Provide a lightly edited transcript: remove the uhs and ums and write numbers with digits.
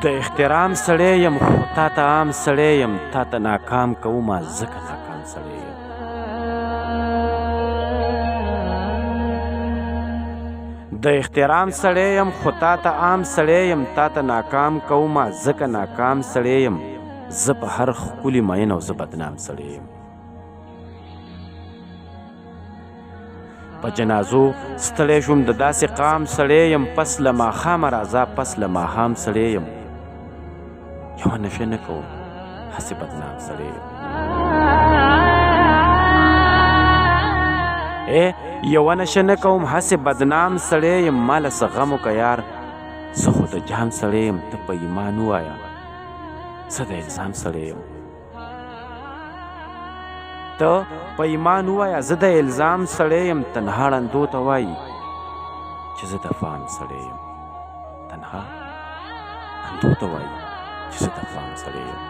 د احترام سړی یم خو تا ته عام سړی یم تا ته ناکام کومه ځکه ناکام سړی یم د احترام سړی یم خو تا ته عام سړی یم تا ته ناکام کومه ځکه ناکام سړی یم زه په هر ښکلي مین او زه بدنام سړی یم په جنازو ستړی شوم د داسې قام سړی یم پس له ماښامه راځه پس له ماښام سړی یم یوه نشه نه کوم هسې بدنام سړی یم یوه نشه نه کوم هسې بدنام سړی یم ما له څه غم وکړه یار زه خو د جام سړی یم ته په ایمان ووایه زه د الزام سړی یم ته په ایمان ووایه زه د الزام سړی یم تنها ړندو ته وایي چې زه د فام سړی یم تنها ړندو ته وایي چې زه د فام سړی یم